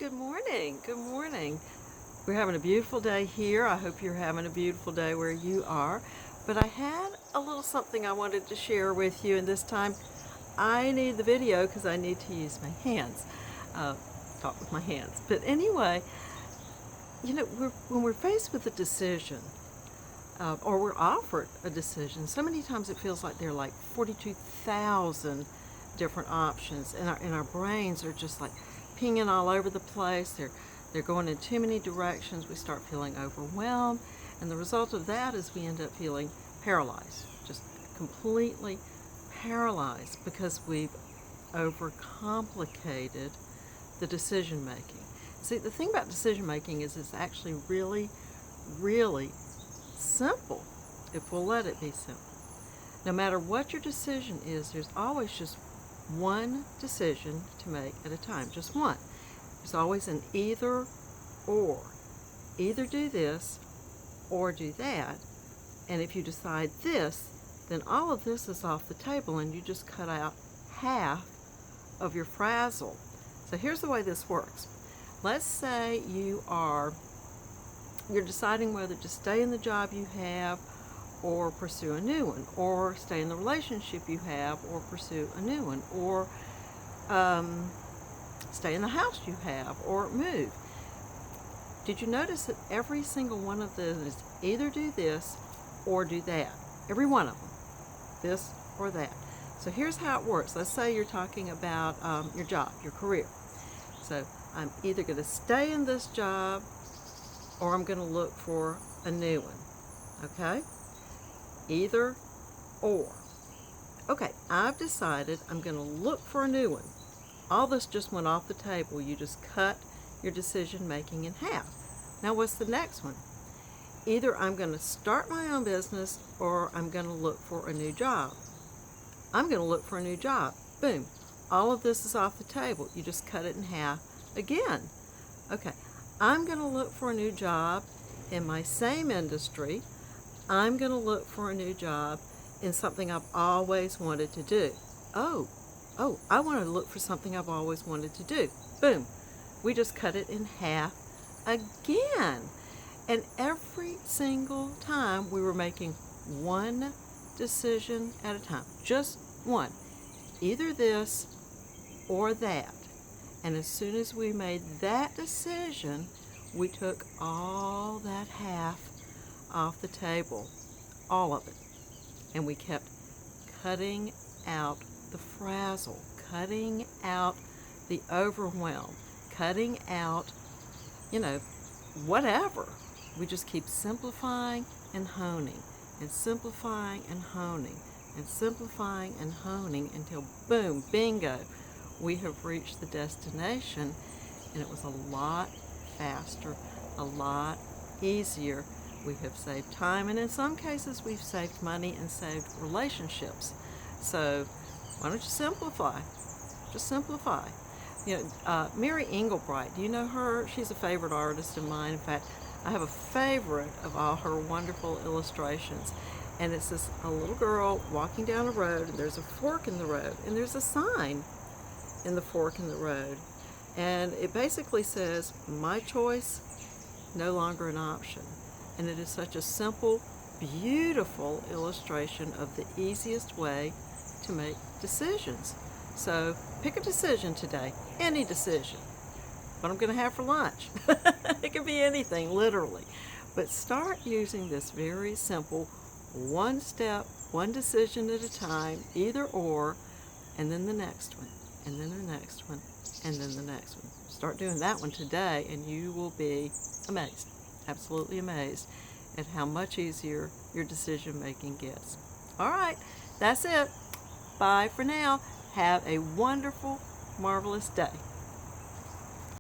Good morning. Good morning. We're having a beautiful day here. I hope you're having a beautiful day where you are. But I had a little something I wanted to share with you, and this time I need the video because I need to use my hands. Talk with my hands. But anyway, when we're faced with a decision, or we're offered a decision, so many times it feels like there are like 42,000 different options, and our brains are just like pinging all over the place. They're going in too many directions. We start feeling overwhelmed, and the result of that is we end up feeling paralyzed, just completely paralyzed, because we've overcomplicated the decision making. See, the thing about decision making is it's actually really, really simple if we'll let it be simple. No matter what your decision is, there's always just one decision to make at a time, just one. There's always an either or. Either do this or do that. And if you decide this, then all of this is off the table and you just cut out half of your frazzle. So here's the way this works. Let's say you're deciding whether to stay in the job you have or pursue a new one, or stay in the relationship you have or pursue a new one, or stay in the house you have or move. Did you notice that every single one of them is either do this or do that? Every one of them, this or that. So here's how it works. Let's say you're talking about your job, your career. So I'm either going to stay in this job or I'm going to look for a new one. Okay? Either or. Okay, I've decided I'm going to look for a new one. All this just went off the table. You just cut your decision making in half. Now what's the next one? Either I'm going to start my own business or I'm going to look for a new job. I'm going to look for a new job. Boom. All of this is off the table. You just cut it in half again. Okay, I'm going to look for a new job in my same industry. I'm going to look for a new job in something I've always wanted to do. Oh, I want to look for something I've always wanted to do. Boom. We just cut it in half again. And every single time we were making one decision at a time. Just one. Either this or that. And as soon as we made that decision, we took all that half off the table, all of it, and we kept cutting out the frazzle, cutting out the overwhelm, cutting out, whatever. We just keep simplifying and honing, and simplifying and honing, and simplifying and honing until boom, bingo, we have reached the destination. And it was a lot faster, a lot easier. We have saved time, and in some cases we've saved money and saved relationships. So why don't you simplify? Just simplify. Mary Engelbright, do you know her? She's a favorite artist of mine. In fact, I have a favorite of all her wonderful illustrations. And it's a little girl walking down a road, and there's a fork in the road, and there's a sign in the fork in the road. And it basically says, my choice, no longer an option. And it is such a simple, beautiful illustration of the easiest way to make decisions. So pick a decision today, any decision. What I'm going to have for lunch. It could be anything, literally. But start using this very simple, one step, one decision at a time, either or, and then the next one, and then the next one, and then the next one. Start doing that one today, and you will be amazed, absolutely amazed at how much easier your decision making gets. All right, that's it. Bye for now. Have a wonderful, marvelous day.